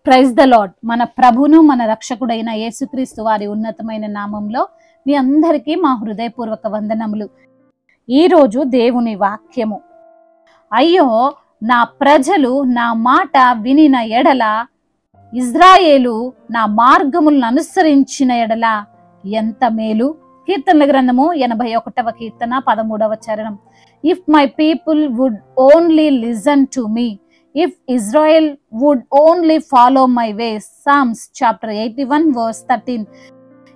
Praise the lord. మన ప్రభును మన రక్షకుడైన యేసుక్రీస్తు వారి ఉన్నతమైన నామంలో మీ అందరికీ మా హృదయపూర్వక వందనములు. ఈరోజు దేవుని వాక్యము. అయ్యో, నా ప్రజలు నా మాట వినిన ఎడల, ఇజ్రాయేలు నా మార్గములను అనుసరించిన ఎడల ఎంత మేలు. కీర్తనల గ్రంథము 81వ కీర్తన 13వ చరణం. If my people would only listen to me, if Israel would only follow my ways. Psalms chapter 81 verse 13.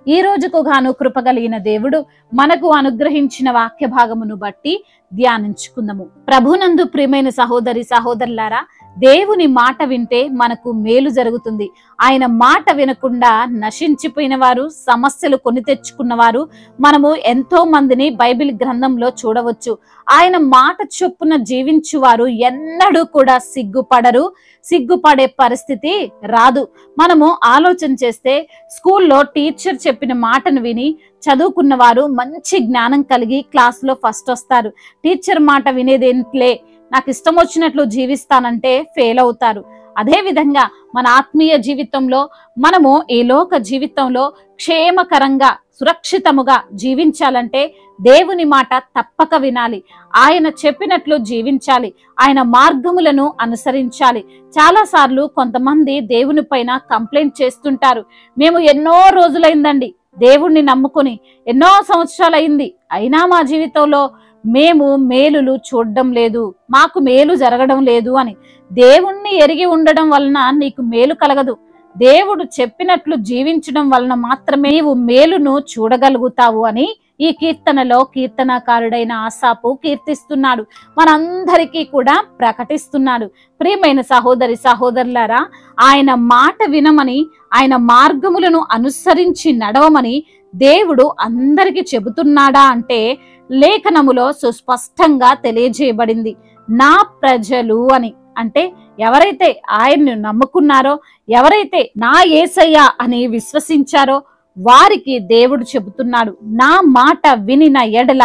ఈ రోజుకు గాను కృపగలిగిన దేవుడు మనకు అనుగ్రహించిన వాక్య భాగమును బట్టి ధ్యానించుకుందాము. ప్రభునందు ప్రియమైన సహోదరి సహోదరులారా, దేవుని మాట వింటే మనకు మేలు జరుగుతుంది. ఆయన మాట వినకుండా నశించిపోయిన వారు, సమస్యలు కొని తెచ్చుకున్నవారు మనము ఎంతో మందిని బైబిల్ గ్రంథంలో చూడవచ్చు. ఆయన మాట చొప్పున జీవించువారు ఎన్నడూ కూడా సిగ్గుపడరు, సిగ్గుపడే పరిస్థితి రాదు. మనము ఆలోచన చేస్తే స్కూల్లో టీచర్ చెప్పిన మాటను విని చదువుకున్న వారు మంచి జ్ఞానం కలిగి క్లాసులో ఫస్ట్ వస్తారు. టీచర్ మాట వినేదేంట్లే, నాకు ఇష్టం వచ్చినట్లు జీవిస్తానంటే ఫెయిల్ అవుతారు. అదే విధంగా మన ఆత్మీయ జీవితంలో మనము ఈ లోక జీవితంలో క్షేమకరంగా సురక్షితముగా జీవించాలంటే దేవుని మాట తప్పక వినాలి. ఆయన చెప్పినట్లు జీవించాలి. ఆయన మార్గములను అనుసరించాలి. చాలా సార్లు కొంతమంది దేవుని పైన కంప్లైంట్ చేస్తుంటారు. మేము ఎన్నో రోజులైందండి దేవుణ్ణి నమ్ముకొని, ఎన్నో సంవత్సరాలైంది, అయినా మా జీవితంలో మేము మేలులు చూడడం లేదు, మాకు మేలు జరగడం లేదు అని. దేవుణ్ణి ఎరిగి ఉండడం వలన నీకు మేలు కలగదు. దేవుడు చెప్పినట్లు జీవించడం వలన మాత్రమే నీవు మేలును చూడగలుగుతావు అని ఈ కీర్తనలో కీర్తనకారుడైన ఆసాపు కీర్తిస్తున్నాడు, మనందరికీ కూడా ప్రకటిస్తున్నాడు. ప్రియమైన సహోదరి సహోదరులారా, ఆయన మాట వినమని, ఆయన మార్గములను అనుసరించి నడవమని దేవుడు అందరికీ చెబుతున్నాడా అంటే లేఖనములో సుస్పష్టంగా తెలియజేయబడింది. నా ప్రజలు అని అంటే ఎవరైతే ఆయన్ను నమ్ముకున్నారో, ఎవరైతే నా యేసయ్య అని విశ్వసించారో వారికి దేవుడు చెబుతున్నాడు, నా మాట వినిన ఎడల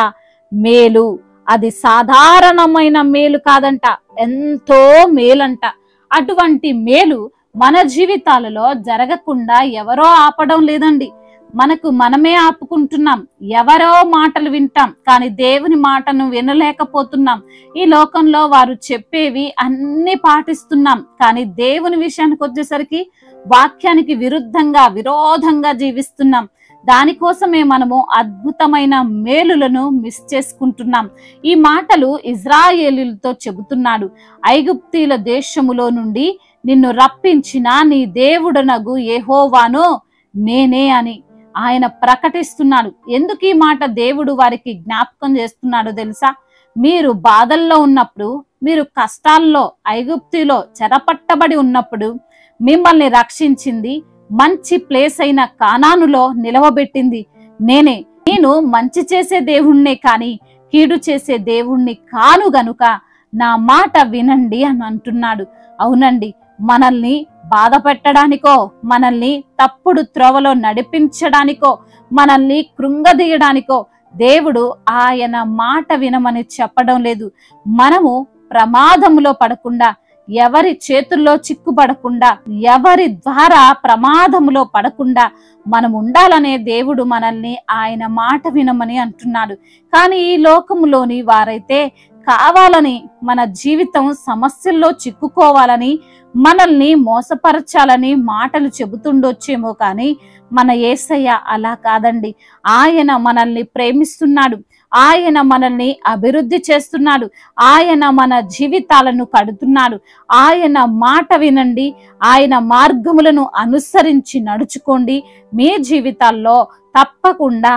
మేలు. అది సాధారణమైన మేలు కాదంట, ఎంతో మేలంట. అటువంటి మేలు మన జీవితాలలో జరగకుండా ఎవరో ఆపడం లేదండి, మనకు మనమే ఆపుకుంటున్నాం. ఎవరో మాటలు వింటాం కానీ దేవుని మాటను వినలేకపోతున్నాం. ఈ లోకంలో వారు చెప్పేవి అన్ని పాటిస్తున్నాం కానీ దేవుని విషయానికి వచ్చేసరికి వాక్యానికి విరోధంగా జీవిస్తున్నాం. దానికోసమే మనము అద్భుతమైన మేలులను మిస్ చేసుకుంటున్నాం. ఈ మాటలు ఇజ్రాయేలీలతో చెబుతున్నాడు. ఐగుప్తీల దేశములో నుండి నిన్ను రప్పించిన నీ దేవుడనగు యెహోవాను నేనే అని ఆయన ప్రకటిస్తున్నాడు. ఎందుకు ఈ మాట దేవుడు వారికి జ్ఞాపకం చేస్తున్నాడో తెలుసా? మీరు బాధల్లో ఉన్నప్పుడు, మీరు కష్టాల్లో, ఐగుప్తులో చెరపట్టబడి ఉన్నప్పుడు మిమ్మల్ని రక్షించింది, మంచి ప్లేస్ అయిన కానానులో నిలవబెట్టింది నేనే. నేను మంచి చేసే దేవుణ్ణే కాని కీడు చేసే దేవుణ్ణి కాను గనుక నా మాట వినండి అని అంటున్నాడు. అవునండి, మనల్ని బాధ పెట్టడానికో, మనల్ని తప్పుడు త్రోవలో నడిపించడానికో, మనల్ని కృంగదీయడానికో దేవుడు ఆయన మాట వినమని చెప్పడం లేదు. మనము ప్రమాదములో పడకుండా, ఎవరి చేతుల్లో చిక్కుపడకుండా, ఎవరి ద్వారా ప్రమాదములో పడకుండా మనం ఉండాలనే దేవుడు మనల్ని ఆయన మాట వినమని అంటున్నాడు. కానీ ఈ లోకములోని వారైతే కావాలని మన జీవితం సమస్యల్లో చిక్కుకోవాలని, మనల్ని మోసపరచాలని మాటలు చెబుతుండొచ్చేమో కానీ మన యేసయ్య అలా కాదండి. ఆయన మనల్ని ప్రేమిస్తున్నాడు, ఆయన మనల్ని అభివృద్ధి చేస్తున్నాడు, ఆయన మన జీవితాలను కడుతున్నాడు. ఆయన మాట వినండి, ఆయన మార్గములను అనుసరించి నడుచుకోండి. మీ జీవితాల్లో తప్పకుండా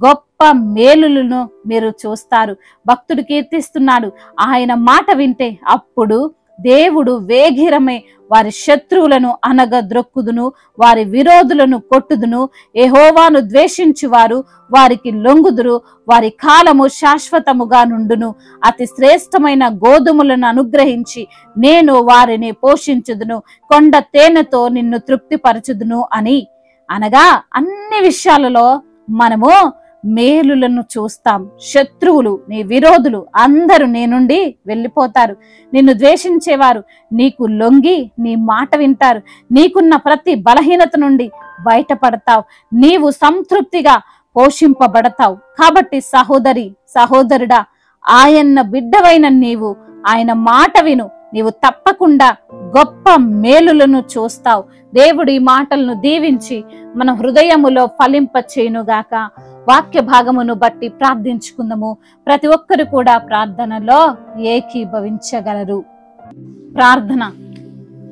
గొప్ప మేలులను మీరు చూస్తారు. భక్తుడు కీర్తిస్తున్నాడు, ఆయన మాట వింటే అప్పుడు దేవుడు వేగిరమే వారి శత్రువులను అనగద్రొక్కుదును, వారి విరోధులను కొట్టుదును. యెహోవాను ద్వేషించువారు వారికి లొంగుదురు, వారి కాలము శాశ్వతముగా నుండును. అతి శ్రేష్టమైన గోధుమలను అనుగ్రహించి నేను వారిని పోషించుదును, కొండ తేనెతో నిన్ను తృప్తిపరచుదును అని. అనగా అన్ని విషయాలలో మనము మేలులను చూస్తాం. శత్రువులు, నీ విరోధులు అందరూ నీ నుండి వెళ్ళిపోతారు. నిన్ను ద్వేషించేవారు నీకు లొంగి నీ మాట వింటారు. నీకున్న ప్రతి బలహీనత నుండి బయటపడతావు. నీవు సంతృప్తిగా పోషింపబడతావు. కాబట్టి సహోదరి, సహోదరుడా, ఆయన బిడ్డవైన నీవు ఆయన మాట విను. నీవు తప్పకుండా గొప్ప మేలులను చూస్తావు. దేవుడు ఈ మాటలను దీవించి మన హృదయములో ఫలింప చేయునుగాక. వాక్య భాగమును బట్టి ప్రార్థించుకుందాము. ప్రతి ఒక్కరు కూడా ప్రార్థనలో ఏకీభవించగలరు. ప్రార్థన.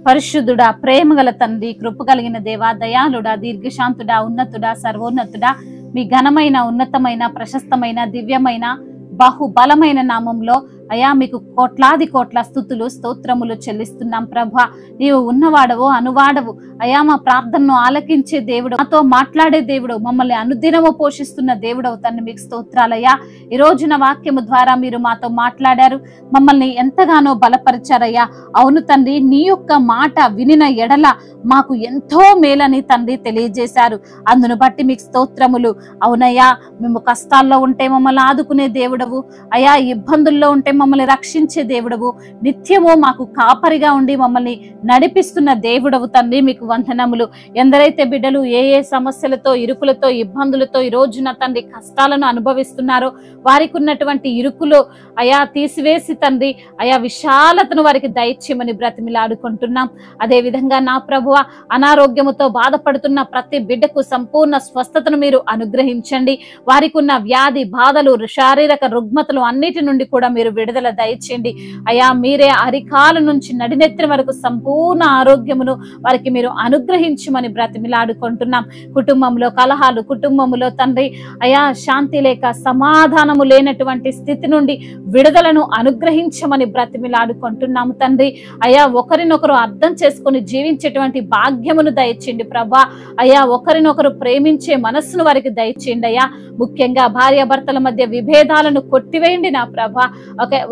పరిశుద్ధుడా, ప్రేమగల తండ్రి, కృప కలిగిన దేవా, దయాళుడా, దీర్ఘశాంతుడా, ఉన్నతుడా, సర్వోన్నతుడా, మీ ఘనమైన, ఉన్నతమైన, ప్రశస్తమైన, దివ్యమైన, బహుబలమైన నామంలో అయా మీకు కోట్లాది కోట్ల స్తుతులు, స్తోత్రములు చెల్లిస్తున్నాం. ప్రభా, నీవు ఉన్నవాడవు, అనువాడవు. అయా మా ప్రార్థనను ఆలకించే దేవుడు, మాతో మాట్లాడే దేవుడు, మమ్మల్ని అనుదినము పోషిస్తున్న దేవుడవు తండ్రి, మీకు స్తోత్రాలయ్యా. ఈ రోజున వాక్యము ద్వారా మీరు మాతో మాట్లాడారు, మమ్మల్ని ఎంతగానో బలపరిచారయ్యా. అవును తండ్రి, నీ యొక్క మాట వినిన ఎడల మాకు ఎంతో మేలని తండ్రి తెలియజేశారు. అందును బట్టి మీకు స్తోత్రములు. అవునయ్యా, మేము కష్టాల్లో ఉంటే మమ్మల్ని ఆదుకునే దేవుడవు అయా, ఇబ్బందుల్లో ఉంటే మమ్మల్ని రక్షించే దేవుడవు, నిత్యము మాకు కాపరిగా ఉండి మమ్మల్ని నడిపిస్తున్న దేవుడవు తండ్రి, మీకు వందనములు. ఎందరైతే బిడ్డలు ఏ ఏ సమస్యలతో, ఇరుకులతో, ఇబ్బందులతో ఈ రోజున తండ్రి కష్టాలను అనుభవిస్తున్నారో వారికి ఉన్నటువంటి ఇరుకులు అయా తీసివేసి తండ్రి అయా విశాలతను వారికి దయచేయమని బ్రతిమిలాడుకుంటున్నాం. అదే విధంగా నా ప్రభువ, అనారోగ్యముతో బాధపడుతున్న ప్రతి బిడ్డకు సంపూర్ణ స్వస్థతను మీరు అనుగ్రహించండి. వారికి ఉన్న వ్యాధి బాధలు, శారీరక రుగ్మతలు అన్నిటి నుండి కూడా మీరు విడుదల దయచేయండి అయా. మీరే అరికాల నుంచి నడినెత్తిన వరకు సంపూర్ణ ఆరోగ్యమును వారికి మీరు అనుగ్రహించమని బ్రతిమిలాడుకుంటున్నాం. కుటుంబంలో కలహాలు, కుటుంబంలో తండ్రి అయా శాంతి లేక సమాధానము లేనటువంటి స్థితి నుండి విడుదలను అనుగ్రహించమని బ్రతిమిలాడుకుంటున్నాము తండ్రి అయా. ఒకరినొకరు అర్థం చేసుకుని జీవించేటువంటి భాగ్యమును దయచేయండి ప్రభా అయా. ఒకరినొకరు ప్రేమించే మనస్సును వారికి దయచేయండి అయ్యా. ముఖ్యంగా భార్యాభర్తల మధ్య విభేదాలను కొట్టివేయండి నా ప్రభా.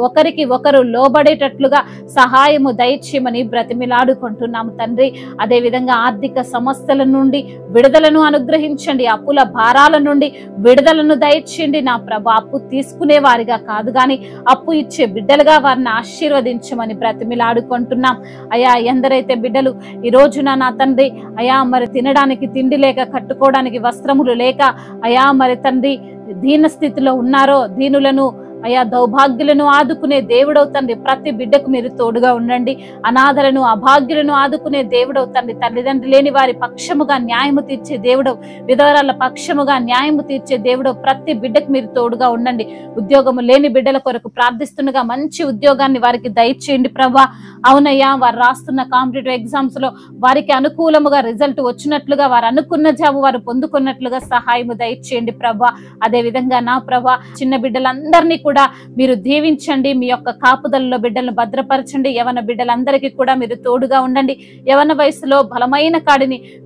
ఒకరికి ఒకరు లోబడేటట్లుగా సహాయము దయచేయమని బ్రతిమిలాడుకుంటున్నాము తండ్రి. అదే విధంగా ఆర్థిక సమస్యల నుండి విడుదలను అనుగ్రహించండి. అప్పుల భారాల నుండి విడుదలను దయచేయండి నా ప్రభా. అప్పు తీసుకునే వారిగా కాదు గాని అప్పు ఇచ్చే బిడ్డలుగా వారిని ఆశీర్వదించమని బ్రతిమిలాడుకుంటున్నాం అయా. ఎందరైతే బిడ్డలు ఈ రోజున నా తండ్రి అయా మరి తినడానికి తిండి లేక, కట్టుకోవడానికి వస్త్రములు లేక అయా మరి తండ్రి దీన స్థితిలో ఉన్నారో, దీనులను అయా దౌర్భాగ్యులను ఆదుకునే దేవుడవుతండి. ప్రతి బిడ్డకు మీరు తోడుగా ఉండండి. అనాథలను, అభాగ్యులను ఆదుకునే దేవుడవుతండి. తల్లిదండ్రులు లేని వారి పక్షముగా న్యాయము తీర్చే దేవుడవు, విధవరాల పక్షముగా న్యాయము తీర్చే దేవుడవు. ప్రతి బిడ్డకు మీరు తోడుగా ఉండండి. ఉద్యోగము లేని బిడ్డల కొరకు ప్రార్థిస్తుండగా మంచి ఉద్యోగాన్ని వారికి దయచేయండి ప్రభా. అవునయ్యా, వారు రాస్తున్న కాంపిటేటివ్ ఎగ్జామ్స్ లో వారికి అనుకూలముగా రిజల్ట్ వచ్చినట్లుగా, వారు అనుకున్న జాబు వారు పొందుకున్నట్లుగా సహాయము దయచేయండి ప్రభా. అదే విధంగా నా ప్రభా, చిన్న బిడ్డలందరినీ కూడా మీరు దీవించండి. మీ యొక్క కాపుదలలో బిడ్డలను భద్రపరచండి. యవన బిడ్డలందరికీ కూడా మీరు తోడుగా ఉండండి. యవన వయసులో బలమైన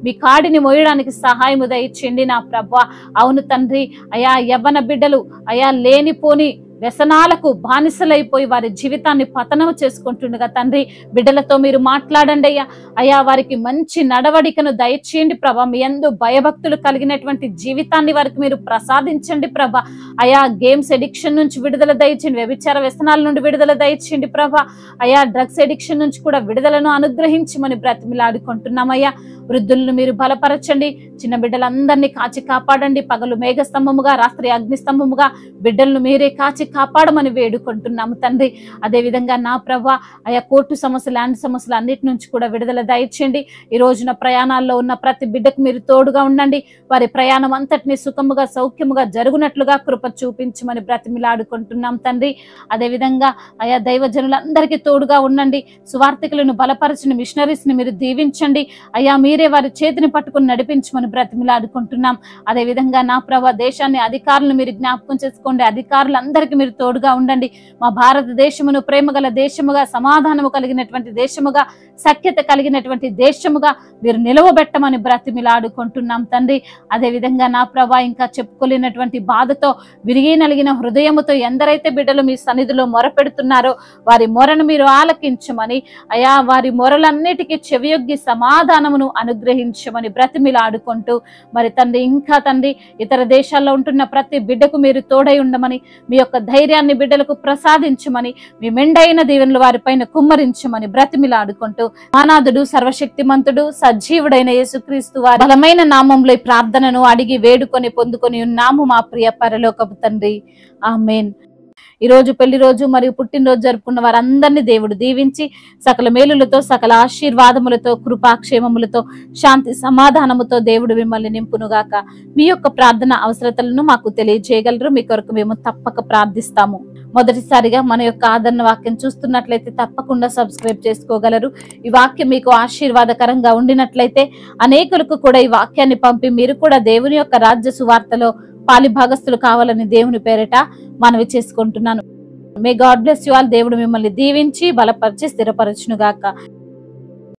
మీ కాడిని మోయడానికి సహాయము దయచేయండి నా ప్రభా. అవును తండ్రి అయా, యవ్వన బిడ్డలు అయా లేనిపోని వ్యసనాలకు బానిసలైపోయి వారి జీవితాన్ని పతనం చేసుకుంటుండగా తండ్రి బిడ్డలతో మీరు మాట్లాడండి అయ్యా. అయా వారికి మంచి నడవడికను దయచేయండి ప్రభా. మీ యందు భయభక్తులు కలిగినటువంటి జీవితాన్ని వారికి మీరు ప్రసాదించండి ప్రభా. అయా గేమ్స్ ఎడిక్షన్ నుంచి విడుదల దయచేయండి. వ్యభిచార వ్యసనాల నుండి విడుదల దయచేయండి ప్రభా. అయా డ్రగ్స్ ఎడిక్షన్ నుంచి కూడా విడుదలను అనుగ్రహించమని బ్రతిమిలాడుకుంటున్నామయ్యా. వృద్ధులను మీరు బలపరచండి. చిన్న బిడ్డలందరినీ కాచి కాపాడండి. పగలు మేఘస్తంభముగా, రాత్రి అగ్నిస్తంభముగా బిడ్డలను మీరే కాచి కాపాడమని వేడుకుంటున్నాము తండ్రి. అదే విధంగా నా ప్రభా ఆయా కోర్టు సమస్యలు, ల్యాండ్ సమస్యలు అన్నిటి నుంచి కూడా విడుదల దయచేయండి. ఈ రోజున ప్రయాణాల్లో ఉన్న ప్రతి బిడ్డకు మీరు తోడుగా ఉండండి. వారి ప్రయాణం అంతటిని సుఖముగా, సౌఖ్యముగా జరుగునట్లుగా కృప చూపించమని బ్రతిమిలాడుకుంటున్నాం తండ్రి. అదే విధంగా ఆయా దైవజనులందరికీ తోడుగా ఉండండి. సువార్థికులను బలపరచిన మిషనరీస్ ని మీరు దీవించండి అయ్యా. మీరే వారి చేతిని పట్టుకుని నడిపించమని బ్రతిమిలాడుకుంటున్నాం. అదే విధంగా నా ప్రభా, దేశాన్ని, అధికారులను మీరు జ్ఞాపకం చేసుకోండి. అధికారులందరికీ మీరు తోడుగా ఉండండి. మా భారతదేశమును ప్రేమగల దేశముగా, సమాధానము కలిగినటువంటి దేశముగా, సఖ్యత కలిగినటువంటి దేశముగా మీరు నిలవబెట్టమని బ్రతిమిలాడుకుంటున్నాం తండ్రి. అదే విధంగా నా ప్రభా, ఇంకా చెప్పుకోలేనటువంటి బాధతో, విరిగి నలిగిన హృదయముతో ఎందరైతే బిడ్డలు మీ సన్నిధిలో మొరపెడుతున్నారో వారి మొరను మీరు ఆలకించమని అయా, వారి మొరలన్నిటికీ చెవియొగ్గి సమాధానమును అనుగ్రహించమని బ్రతిమిలాడుకుంటూ మరి తండ్రి ఇంకా తండ్రి ఇతర దేశాల్లో ఉంటున్న ప్రతి బిడ్డకు మీరు తోడై ఉండమని, మీ యొక్క ధైర్యాన్ని బిడ్డలకు ప్రసాదించమని, మీ మెండైన దీవెనలు వారిపైన కుమ్మరించమని బ్రతిమిలాడుకుంటూ మానాథుడు సర్వశక్తిమంతుడు సజీవుడైన యేసుక్రీస్తు వారి బలమైన నామంలో ఈ ప్రార్థనను అడిగి వేడుకొని పొందుకొని ఉన్నాము మా ప్రియ పరలోకపు తండ్రి. ఆమేన్. ఈ రోజు పెళ్లి రోజు మరియు పుట్టినరోజు జరుపుకున్న వారందరినీ దేవుడు దీవించి సకల మేలులతో, సకల ఆశీర్వాదములతో, కృపాక్షేమములతో, శాంతి సమాధానముతో దేవుడు మిమ్మల్ని నింపునుగాక. మీ యొక్క ప్రార్థన అవసరతలను మాకు తెలియజేయగలరు. మీ కొరకు మేము తప్పక ప్రార్థిస్తాము. మొదటిసారిగా మన యొక్క ఆదరణ వాక్యం చూస్తున్నట్లయితే తప్పకుండా సబ్స్క్రైబ్ చేసుకోగలరు. ఈ వాక్యం మీకు ఆశీర్వాదకరంగా ఉండినట్లయితే అనేకులకు కూడా ఈ వాక్యాన్ని పంపి మీరు కూడా దేవుని యొక్క రాజ్య సువార్తలో పాలి భాగస్తులు కావాలని దేవుని పేరిట మనవి చేసుకుంటున్నాను. May God bless you all. దేవుడు మిమ్మల్ని దీవించి బలపరిచి స్థిరపరచునుగాక.